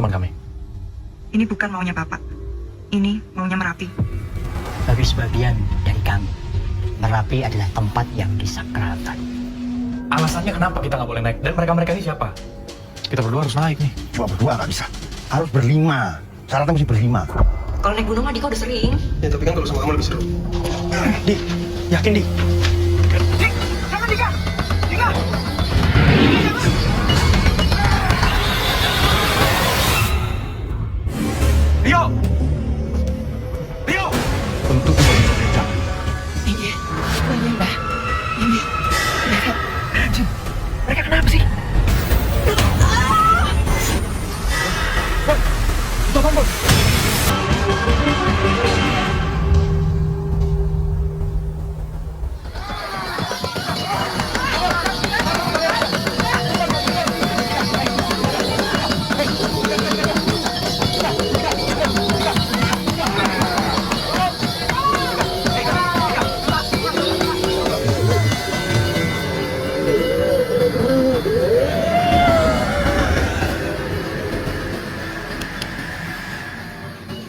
teman kami. Ini bukan maunya Bapak. Ini maunya Merapi. Bagi sebagian dari kami, Merapi adalah tempat yang disakralkan. Alasannya kenapa kita nggak boleh naik? Dan mereka-mereka ini siapa? Kita berdua harus naik nih. Cuma berdua nggak bisa. Harus berlima. Syaratnya mesti berlima. Kalau naik gunung mah Dika udah sering. Ya tapi kan kalau sama kamu lebih seru. Di, yakin Di? Rio! Rio! Tentu tidak bisa beda. Ini mbak. Ini. Mereka kenapa sih? Itu apaan, Bos?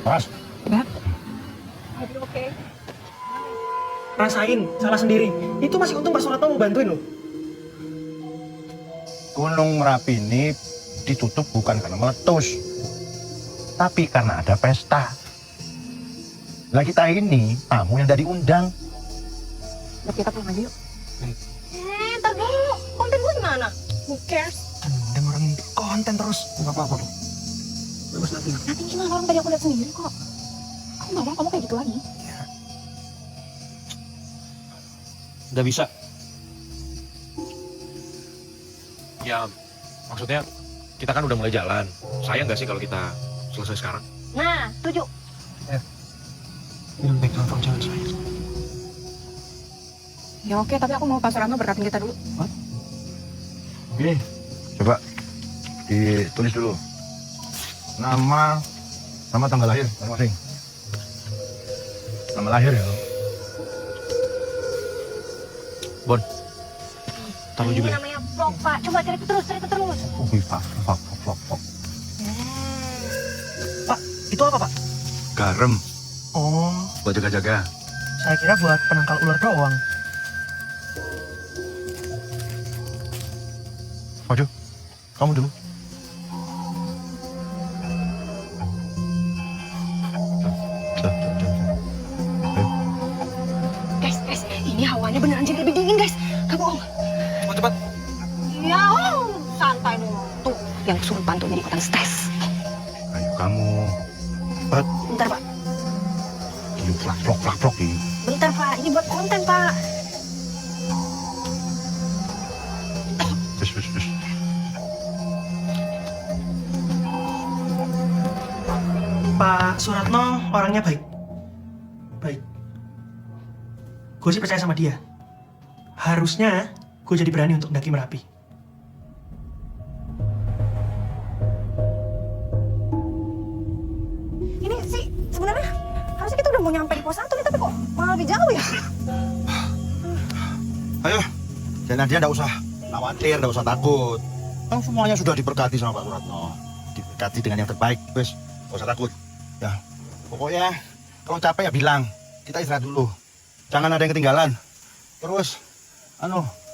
Mas, Rasain, salah sendiri. Itu masih untung Pak Suratno mau bantuin loh. Gunung Merapi ini ditutup bukan karena meletus, tapi karena ada pesta. Lah kita ini tamu yang dari undang. Yuk kita pulang aja yuk. Ntar dulu. Konten gue gimana? Who cares? Dan orang konten terus. Nggak apa-apa tuh. Nanti gimana orang tadi aku lihat sendiri kok. Aku nggak mau kamu kayak gitu lagi. Nggak bisa. Ya, maksudnya kita kan udah mulai jalan. Sayang nggak sih kalau kita selesai sekarang? Nah, setuju. Lebih baik nonton jalan saya. Ya oke, tapi aku mau Pak Suratno berkatin kita dulu. Gini, coba ditulis dulu. Nama tanggal lahir masing-masing. Nama lahir ya. Bon, taruh Ini juga ya. namanya vlog, Pak. Coba cerita terus. Oh, Pak. Pak, itu apa Pak? Garam Oh, buat jaga-jaga. saya kira buat penangkal ular doang. Maju, kamu dulu. Guys, ini hawanya beneran jadi lebih dingin, guys. Gak bohong. Cepat. Ya, santai dulu. Tuh, yang surupan tuh jadi ikutan stres. Ayo kamu. Bentar, Pak. Ini vlog ini. Bentar, Pak. Ini buat konten, Pak. Terus. Pak Suratno orangnya baik. Baik. Gue sih percaya sama dia. Harusnya gue jadi berani untuk mendaki Merapi. Ini sih sebenarnya harusnya kita udah mau nyampe di pos 1 nih, tapi kok malah lebih jauh ya? Ayo, dan Nadia nggak usah khawatir, nggak usah takut. Kan semuanya sudah diberkati sama Pak Suratno. Diberkati dengan yang terbaik, wes, nggak usah takut. Ya, pokoknya kalau capek ya bilang, kita istirahat dulu. Jangan ada yang ketinggalan. Terus,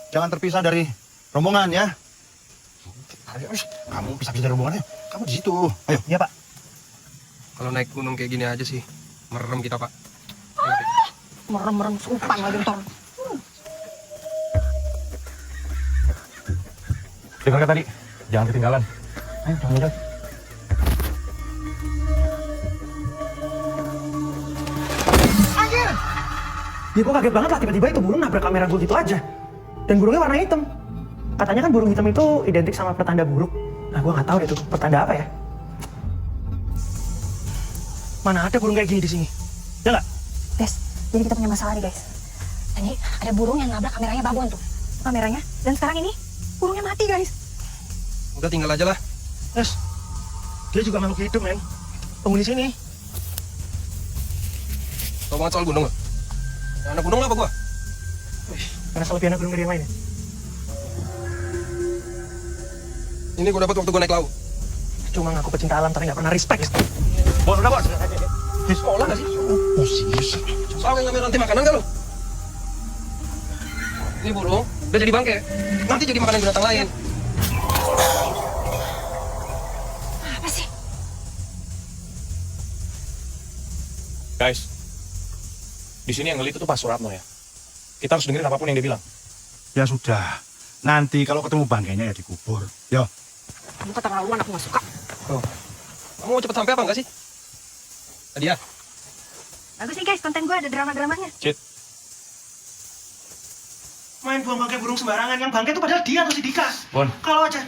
jangan terpisah dari rombongan ya. Ayo, kamu bisa-bisa dari rombongannya. Kamu di situ. Ayo. Iya Pak. Kalau naik gunung kayak gini aja sih, merem kita Pak. Merem-merem supan lagi ntar. Dengar tadi, jangan ketinggalan. Ayo, jangan. Ya gue kaget banget lah tiba-tiba itu burung nabrak kamera gue gitu aja. Dan burungnya warna hitam. Katanya kan burung hitam itu identik sama pertanda buruk. Nah gue nggak tahu deh itu pertanda apa ya. Mana ada burung kayak gini di sini? Ya nggak? Guys, jadi kita punya masalah nih, guys. Tadi ada burung yang nabrak kameranya babon tuh. Kameranya. Dan sekarang ini burungnya mati, guys. Udah tinggal aja lah. Yes. Dia juga makhluk hidup, men. Penghuni sini. Tau banget soal gunung nggak? Yang anak gunung apa gua? Wih, karena lebih anak gunung dari yang lain ya. Ini gua dapat waktu gua naik laut. cuma ngaku pecinta alam tapi nggak pernah respect. Bon, udah Bon. Di sekolah gak sih? Soalnya ngambil nanti makanan gak lu? Ini burung, udah jadi bangke. Nanti jadi makanan binatang lain. Apa sih? Guys, di sini yang ngeli itu tuh Pak Suratno ya. Kita harus dengerin apapun yang dia bilang. Ya sudah. Nanti kalau ketemu bangkainya ya dikubur. Yo. Kamu keterlaluan, aku nggak suka. Kamu mau cepet sampai apa enggak sih? Nadia, Bagus nih guys, konten gue ada drama-dramanya. Cit, Main buang bangkai burung sembarangan. Yang bangkai itu padahal dia atau si Dika. Bon, Kalau aja.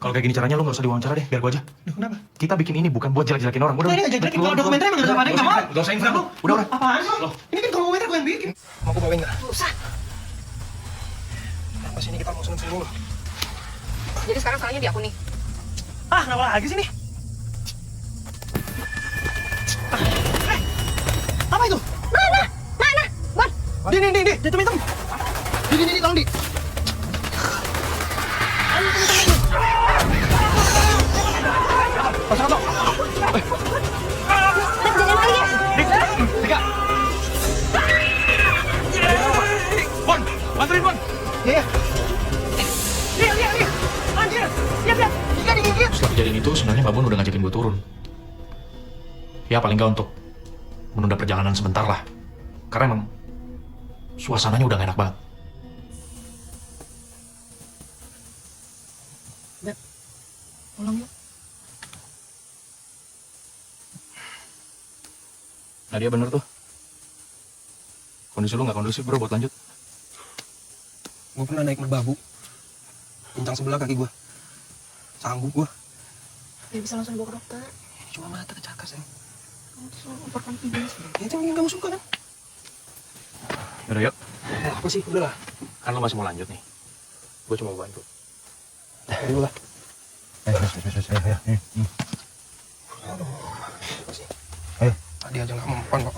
kalau kayak gini caranya lu gak usah diwawancara deh, biar gua aja. Loh, kenapa? Kita bikin ini bukan buat jelek-jelekin orang. Udah, Nah, ini aja jelek. Kalau dokumenter emang gak ada nggak mau. Gak usah info. Udah. Apaan sih? Ini kan dokumenter gue yang bikin. mau aku bawain nggak? Susah. Pas ini kita mau seneng dulu. Jadi sekarang salahnya di aku nih. Ah, kenapa lagi sih nih? Apa itu? Mana? Bon, Di, hitam-hitam. Di, tolong di. ada kejadian lagi ya? Bon, bantuin Bon. Iya. Lihat. Anjir. Lihat. Dika digigit. Setelah kejadian itu, sebenarnya Mbak Bon udah ngajakin gue turun. Ya paling nggak untuk menunda perjalanan sebentar lah. Karena emang suasananya udah gak enak banget. Pulang yuk. Nadia bener tuh. Kondisi lu gak kondusif bro buat lanjut. Gue pernah naik merbabu. Pincang sebelah kaki gue. Sanggup gue. Ya bisa langsung bawa ke dokter. Cuma mata kecakas ya. Kamu tuh selalu overconfidence. Itu yang kamu suka kan? Yaudah yuk. Apa sih? Udah lah. Kan lu masih mau lanjut nih. Gue cuma mau bantu. Dulu lah. Tadi aja nggak mempan kok.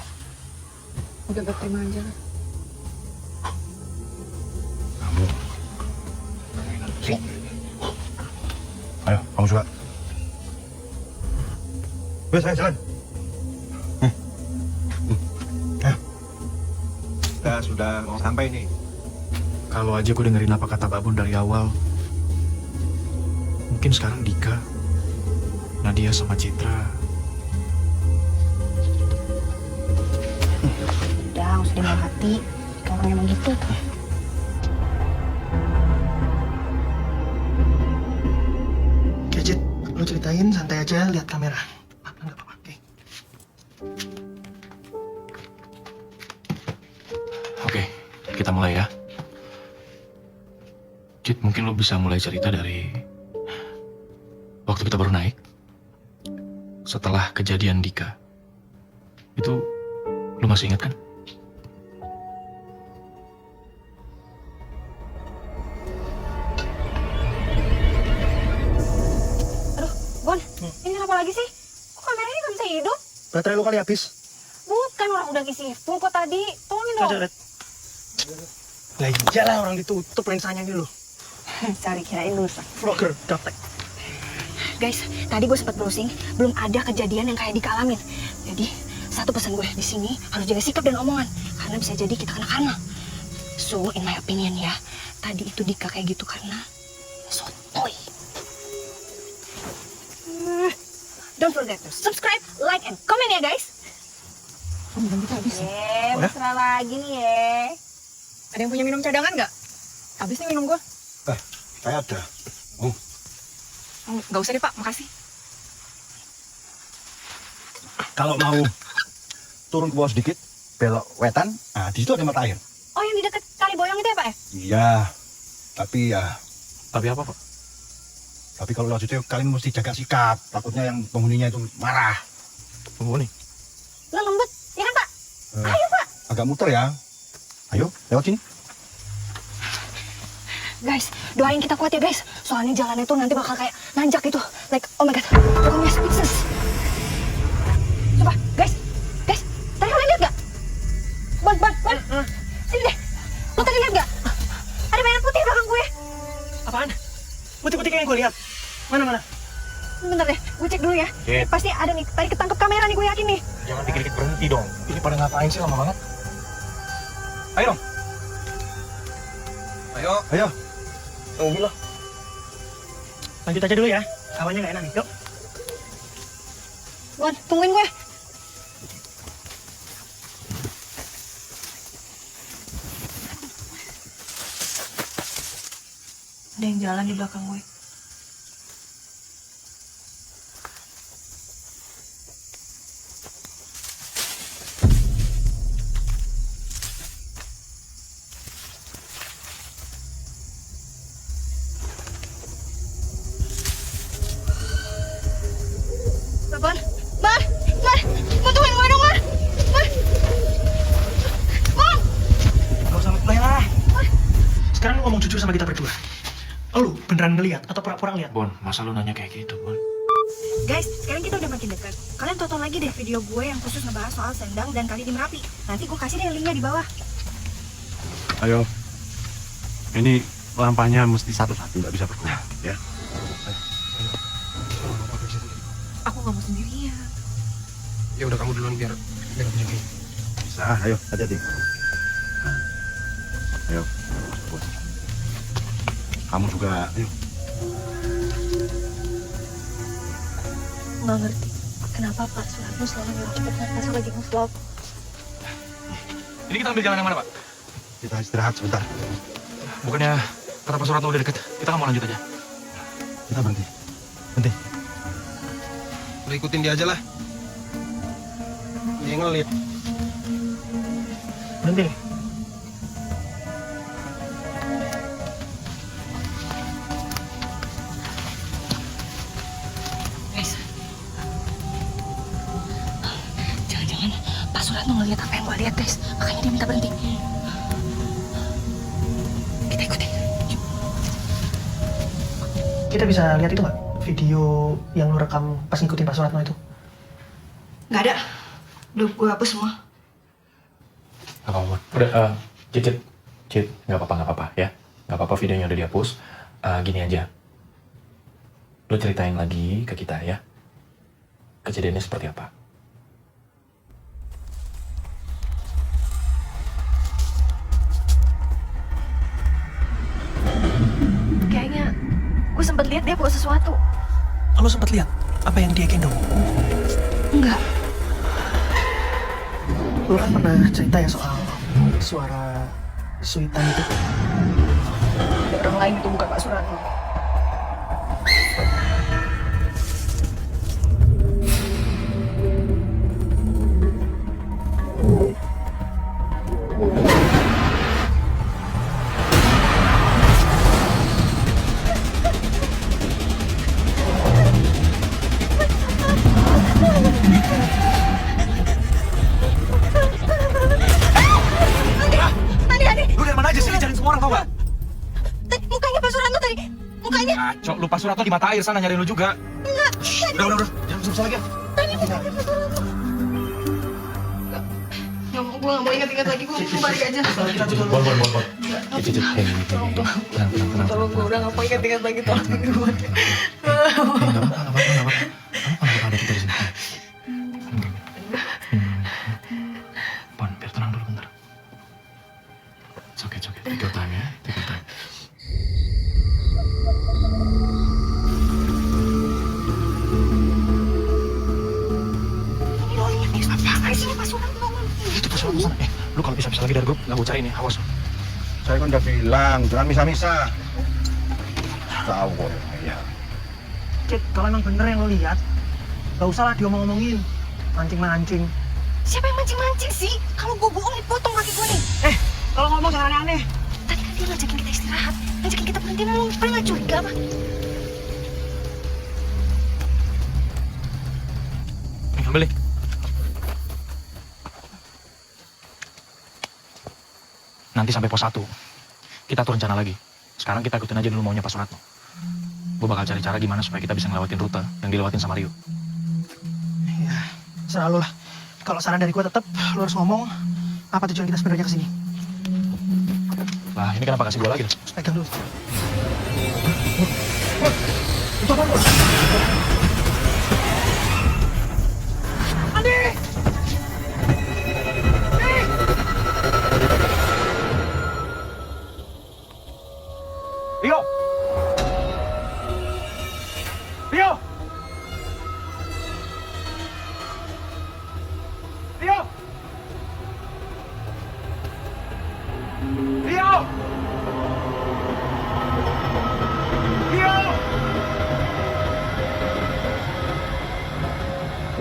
Udah berterima aja lah. Ayo, kamu suka. Wes, ayo jalan. Ayo. Sudah mau sampai nih. Kalau aja gue dengerin apa kata Babun dari awal, mungkin sekarang Dika, Nadia sama Citra. Udah, nggak usah dimakan hati. Orang emang gitu. Gadget, lo ceritain santai aja, lihat kamera. Nggak apa-apa, oke. Oke, kita mulai ya. Cit, mungkin lo bisa mulai cerita dari waktu kita baru naik. Setelah kejadian Dika. Itu lo masih ingat kan? Bon, ini kenapa lagi sih? Kok kameranya nggak bisa hidup? Baterai lo kali habis. Bukan, orang udah ngisi full kok tadi. Tolongin dong. Coba lihat. Lah iyalah orang ditutup lensanya gitu loh. Sorry, kirain lusa. Vlogger, dapet. Guys, tadi gue sempat browsing, belum ada kejadian yang kayak Dika alamin. Jadi, satu pesan gue di sini harus jaga sikap dan omongan, karena bisa jadi kita kena karma. So, in my opinion ya, tadi itu Dika kayak gitu karena sotoy. Don't forget to subscribe, like, and comment ya guys. Mesra lagi nih ya. Ada yang punya minum cadangan nggak? Habis nih minum gue. Saya ada. Nggak usah deh Pak, makasih. Kalau mau turun ke bawah sedikit, belok wetan, nah di situ ada mata air. Oh, yang di dekat kali boyong itu ya Pak ya? Iya, tapi Tapi apa, Pak? tapi kalau lanjutnya kalian mesti jaga sikap. Takutnya yang penghuninya itu marah. Penghuni. Lo lembut, ya kan Pak? Ayo Pak. Agak muter ya. Ayo, lewat sini. Guys, doain kita kuat ya guys. Soalnya jalannya tuh nanti bakal kayak nanjak gitu. Like, oh my god, pokoknya speechless. Coba, guys. Tadi kalian lihat gak? Bon. Sini deh. Lo tadi lihat gak? Ada mainan putih di belakang gue. Apaan? Putih-putih kayak yang gue lihat. Mana? Bentar deh, gue cek dulu ya. Cek. Pasti ada nih, tadi ketangkep kamera nih, gue yakin nih. Jangan dikit-dikit berhenti dong. Ini pada ngapain sih lama banget? Ayo dong. Ayo. Tunggu lah. Lanjut aja dulu ya. Hawanya nggak enak nih. Yuk. Bon, tungguin gue. Ada yang jalan di belakang gue. Ban, tungguin gue dong, Ban. Ban, Gak usah play lah. Sekarang lu ngomong jujur sama kita berdua. Lu beneran ngeliat atau pura-pura ngeliat? Bon, masa lu nanya kayak gitu, Bon? guys, sekarang kita udah makin dekat. Kalian tonton lagi deh video gue yang khusus ngebahas soal Sendang dan Kali di Merapi. Nanti gue kasih deh linknya di bawah. Ayo. Ini lampanya mesti satu-satu, nggak bisa berkurang, ya. Aku gak mau sendirian. Ya udah kamu duluan biar aku jagain. Bisa, ayo, hati-hati. Ayo. Bos. Kamu juga, ayo. Nggak ngerti kenapa Pak Suharno selalu nyuruh cepet pas lagi nge-vlog. Ini kita ambil jalan yang mana, Pak? Kita istirahat sebentar. Bukannya kata Pak Suratno udah deket. Kita nggak mau lanjut aja. Kita berhenti. Lo ikutin dia aja lah. Dia ngelit. Berhenti. Guys, jangan-jangan Pak Suratno ngeliat apa yang gue lihat, guys. Makanya dia minta berhenti. Kita ikutin. Kita bisa lihat itu nggak? Video yang lu rekam pas ngikutin Pak Suratno itu. Nggak ada. Udah gue hapus semua. Gak apa-apa, Bon. Udah, Cit, nggak apa-apa ya. Nggak apa-apa videonya udah dihapus. Gini aja. Lo ceritain lagi ke kita ya. Kejadiannya seperti apa? Kayaknya gue sempet lihat dia bawa sesuatu. Lo sempet lihat apa yang dia gendong? Enggak. Lo kan pernah cerita ya soal suara suitan itu. Ada orang lain itu bukan Pak Suratno. Lu dari mana aja sih cariin semua orang tau gak? Tadi mukanya Pak Suratno tadi. Mukanya. Ngaco, lu Pak Suratno di mata air sana nyariin lu juga. Enggak. Udah. Jangan susah lagi ya. Gue gak mau ingat-ingat lagi. Gue balik aja. Bon. Cit, tenang. Tolong gue udah gak mau ingat-ingat lagi. Tolong gue. Nggak apa-apa. Kenapa ada kita di sini? Bon, biar tenang dulu bentar. It's okay. Take your time ya. Take your time. Ini lo lihat nih. Apaan sih Pak Suratno? Itu Pak Suratno sana. Lu kalau bisa lagi dari grup, nggak gue cariin ya. Awas. Saya kan udah bilang, jangan misa-misa. Tahu kok. Ya. Cit, kalau emang bener yang lo lihat, gak usah lah diomong-omongin. Mancing-mancing. Siapa yang mancing-mancing sih? Kalau gue bohong, dipotong kaki gue nih. Kalau ngomong jangan aneh-aneh. Tadi kan dia ngajakin kita istirahat. Ngajakin kita berhenti ngomong. Paling gak curiga apa? Ambil nih. Nanti sampai pos 1, kita atur rencana lagi. Sekarang kita ikutin aja dulu maunya Pak Suratno. Gue bakal cari cara gimana supaya kita bisa ngelewatin rute yang dilewatin sama Rio. Ya, serah lo lah. Kalau saran dari gue tetap lo harus ngomong apa tujuan kita sebenarnya kesini. Lah, ini kenapa kasih gue lagi? Pegang dulu. Rio! Rio! Rio! Rio! Rio!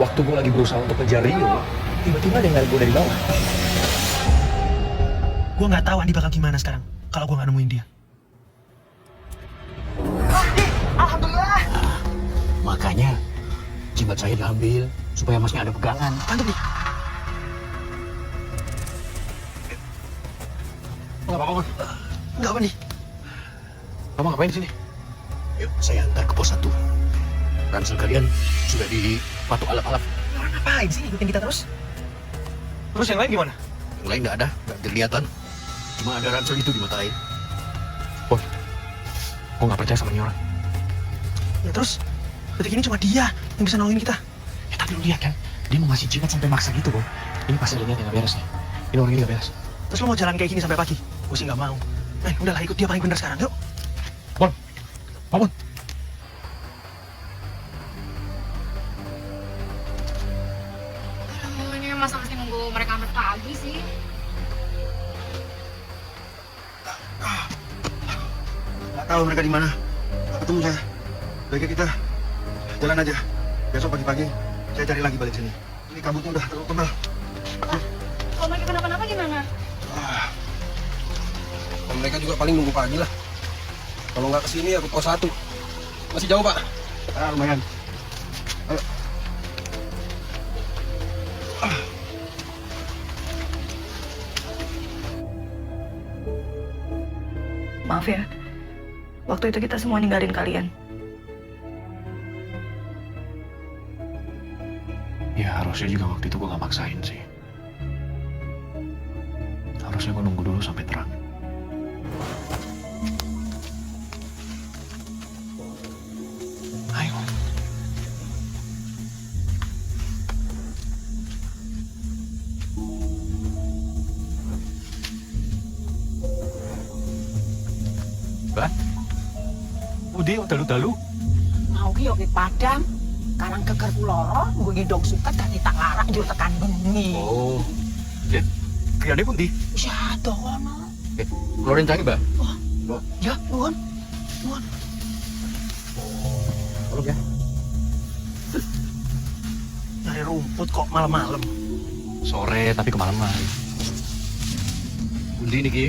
Waktu gue lagi berusaha untuk kejar Rio, tiba-tiba ada yang narik gue dari bawah. Gue nggak tahu Andi bakal gimana sekarang kalau gue nggak nemuin dia. Makanya jimat saya diambil supaya masnya ada pegangan. Tangkap nih. Nggak apa-apa, Mon. Nggak apa nih? Kamu ngapain di sini? Yuk, saya antar ke pos 1. Ransel kalian sudah dipatok alap-alap. Orang ngapain sih ikutin kita terus? Terus yang lain gimana? Yang lain nggak ada, nggak kelihatan. Cuma ada ransel itu di mata air. Bon, gue gak percaya sama ini orang. Ya terus, detik ini cuma dia yang bisa nolongin kita. Ya tapi lu lihat kan, dia mau ngasih jimat sampai maksa gitu, Bon. Ini pasti ada niat yang gak beres nih. Ini orang ini gak beres. Terus lo mau jalan kayak gini sampai pagi? Gue sih nggak mau. Men, udahlah ikut dia paling bener sekarang, yuk. Bon, bangun. Ini masa masih nunggu mereka sampai pagi sih? Nggak tahu mereka di mana. Nggak ketemu saya. Baiknya kita jalan aja. Besok pagi-pagi saya cari lagi balik sini. Ini kabutnya udah terlalu tebal. Kalau mereka kenapa-napa gimana? Mereka juga paling nunggu pagi lah. Kalau nggak kesini aku pos 1. Masih jauh, Pak. Lumayan. Ayo. Maaf ya, waktu itu kita semua ninggalin kalian. Ya harusnya juga waktu itu gue gak maksain sih. Harusnya gue nunggu dulu sampai terang. Ayo. Bah? Udah, dalu-dalu. Mau ki yo ki Padang, karang keker kuloro, nggo ngidong suket dadi tak larak njur tekan bengi. Oh. Kayaknya pun di. Wis ado kono. Keluarin canggih, Mbak. Ya, nuwun. Nuwun. Tolong ya. Nyari rumput kok malam-malam. Sore tapi kemalaman. Undi nih, Ki.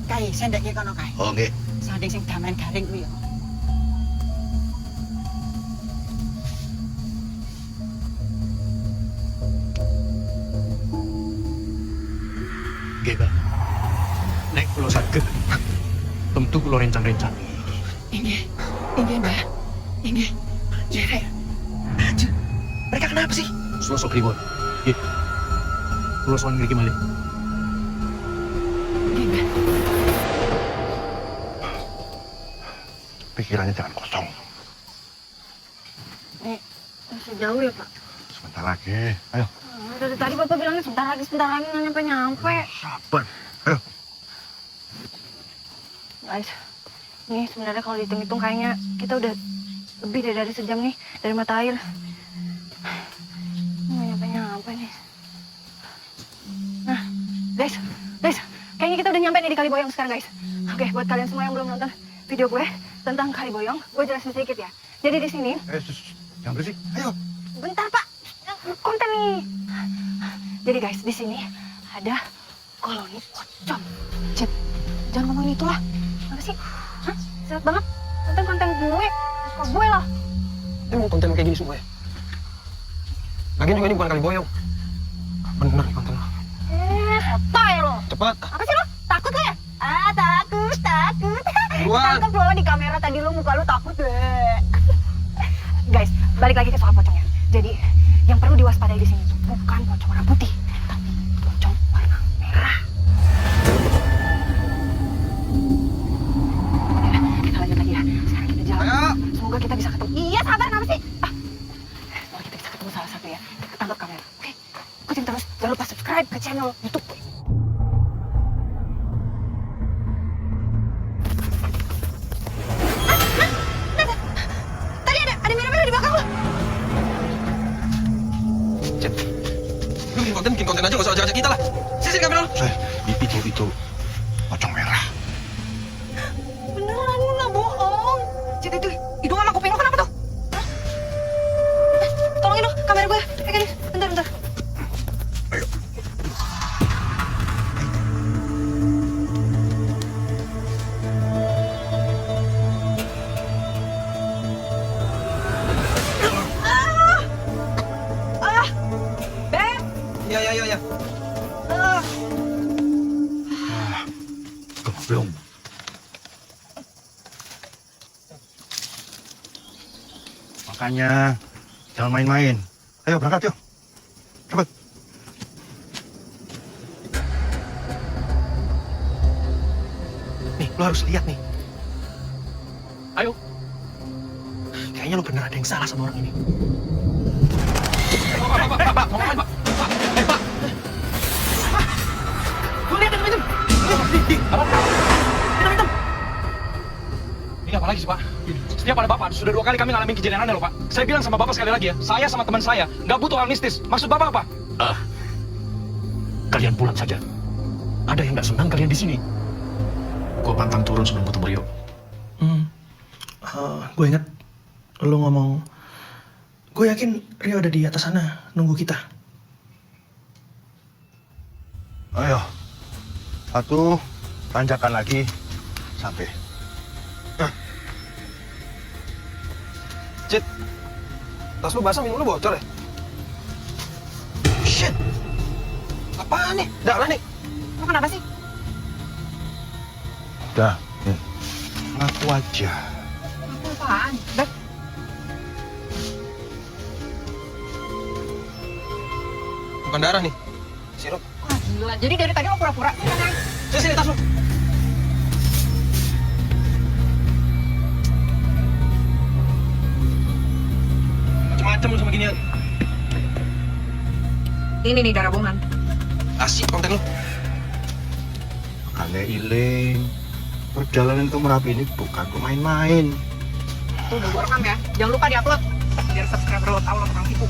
Kae sendek ki kono kae. Oh, nggih. Sanding sing damen garing kuwi yo. Nggih, Pak. Nek kulo saged. Tentu kulo rencang-rencang. Inggih. Inggih, Mbak. Inggih. Jere. Anjir, mereka kenapa sih? Sosok ribut. Nggih. Kulo sowan ngriki malih. Inggih, Mbak. Pikirannya jangan kosong. Masih jauh ya, Pak? Sebentar lagi. Ayo. Dari tadi Bapak bilangnya sebentar lagi nggak nyampe-nyampe. Sabar. Ayo. Guys, nih sebenarnya kalau dihitung-hitung kayaknya kita udah lebih dari sejam nih dari mata air. Nggak nyampe-nyampe nih. Nah, guys, kayaknya kita udah nyampe nih di Kali Boyong sekarang, guys. Oke, buat kalian semua yang belum nonton video gue tentang Kali Boyong, gue jelasin sedikit ya. Jadi di sini, Jangan berisik. Ayo. bentar Pak, konten nih. Jadi guys, di sini ada koloni pocong. Cip, jangan ngomongin itu lah. Apa sih? Hah? Sehat banget. Konten gue, suka gue lah. Emang konten kayak gini semua ya? Lagian juga ini bukan Kali Boyong. Bener nih konten lo. Sotoy lo. Cepat. Apa sih lo? Takut lo ya? Ah, takut. Buruan. Tangkap lo di kamera tadi lo, muka lo takut deh. Guys, balik lagi ke soal pocongnya. Jadi, yang perlu diwaspadai di sini tuh bukan pocong warna putih, tapi pocong warna merah. Kita lanjut lagi ya. Sekarang kita jalan. Ayo. Semoga kita bisa ketemu. Iya, sabar, kenapa sih? Semoga kita bisa ketemu salah satu ya. Kita tangkap kamera. Oke? Ikutin terus. Jangan lupa subscribe ke channel YouTube. kita lah. Sini kamera lu. Itu pocong merah. Beneran lu nggak bohong. Cit itu hidung sama kuping lu kenapa tuh? Hah? Tolongin dong kamera gue. Pegang bentar. Ayo. Beb. Ya. Belum. Makanya jangan main-main. Ayo berangkat yuk. Cepet. Nih, lo harus lihat nih. Ayo. Kayaknya lo bener ada yang salah sama orang ini. Pak, mau ngapain, Pak? Gue lihat hitam. Hitam. Ini apa lagi sih, Pak? Setiap ada Bapak, sudah 2 kali kami ngalamin kejadian aneh loh, Pak. Saya bilang sama Bapak sekali lagi ya, saya sama teman saya nggak butuh hal mistis. Maksud Bapak apa? Kalian pulang saja. Ada yang nggak senang kalian di sini. Gua pantang turun sebelum ketemu Rio. Gue ingat lo ngomong, gue yakin Rio ada di atas sana nunggu kita. Ayo. Satu, tanjakan lagi sampai. Cit. Tas lu basah, minum lu bocor ya? Shit. Apaan nih? Darah nih. Lo kenapa sih? Udah, ngaku aja. Apaan? Beb. Bukan darah nih. Sirup. Wah gila, jadi dari tadi lo pura-pura. Sini tas lu. Macam-macam lu sama ginian. Ini nih darah bohongan. Asik konten lu. Makanya Iling, perjalanan ke Merapi ini bukan main-main. Tuh udah gue rekam ya. Jangan lupa diupload biar subscriber lo tahu lo tukang tipu.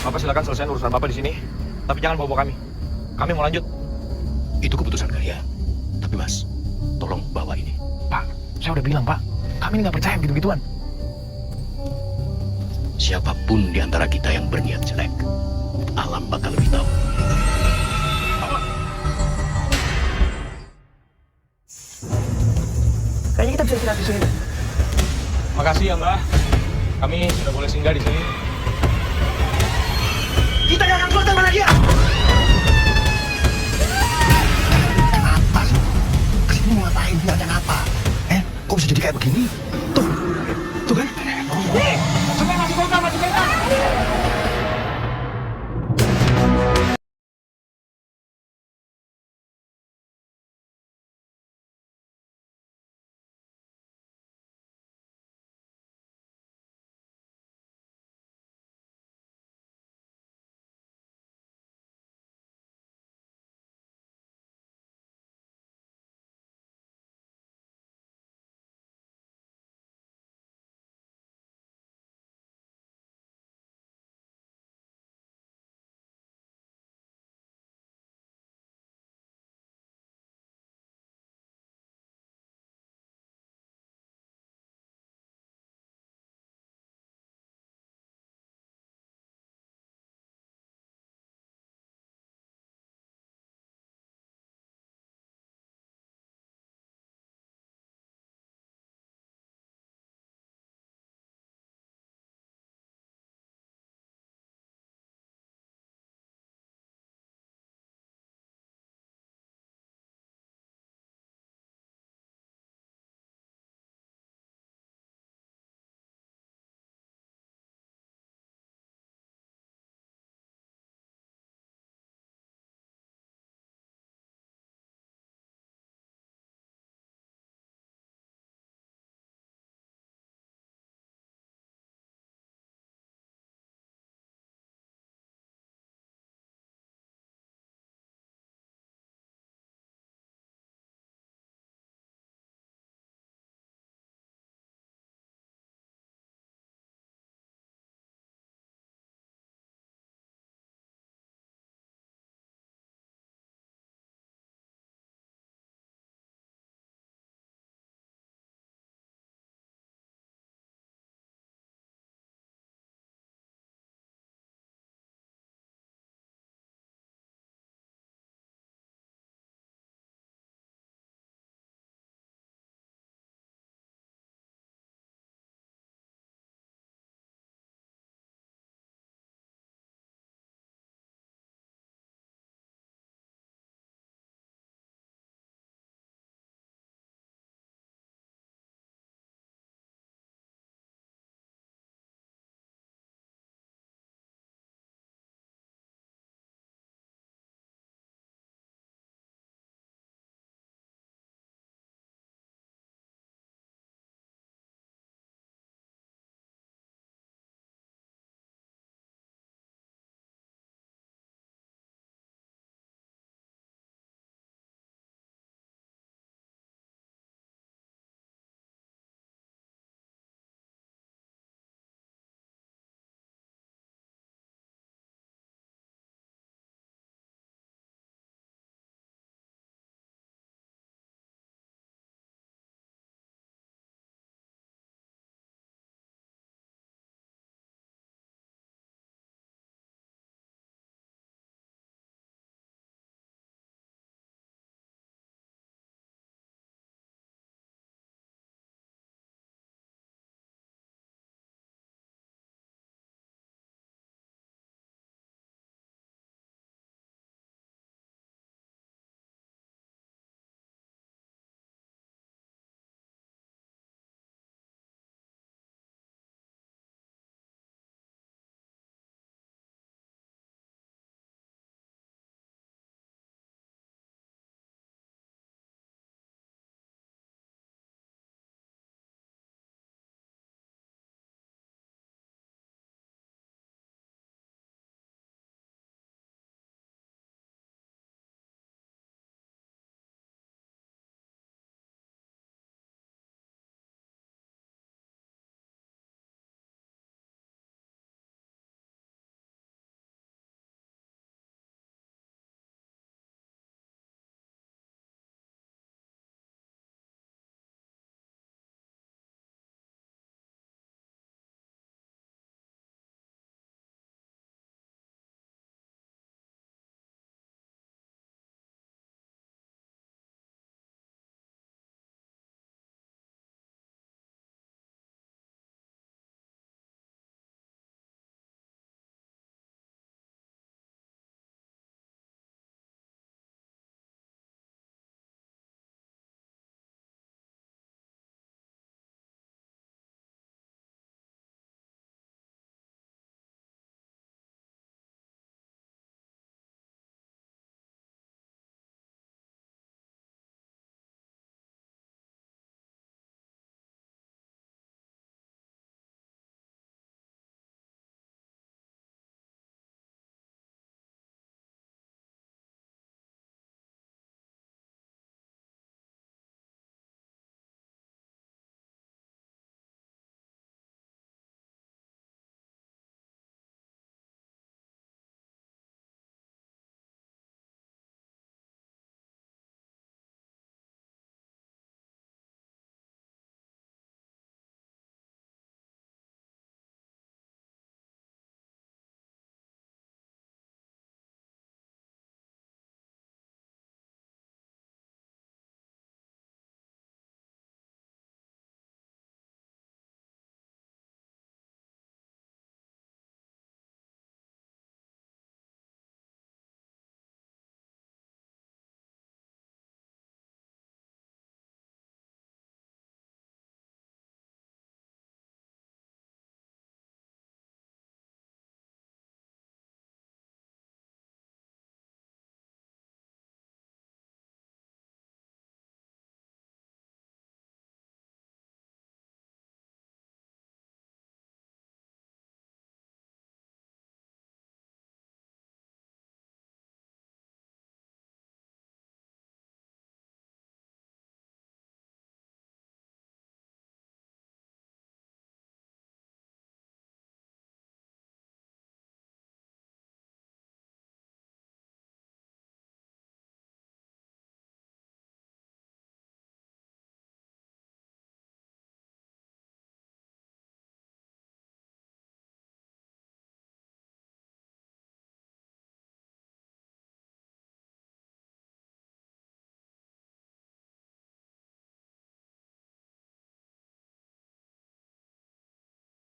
Bapak silakan selesaiin urusan Bapak di sini, tapi jangan bawa kami. Kami mau lanjut. Itu keputusan kalian. Tapi Mas, tolong bawa ini. Pak, saya udah bilang, Pak. Kami nggak percaya gitu-gituan. Siapapun di antara kita yang berniat jelek, alam bakal lebih tahu. Kayaknya kita bisa istirahat di sini. Makasih ya, Mbak. Kami sudah boleh singgah di sini. Kita gak akan keluar dari mana dia.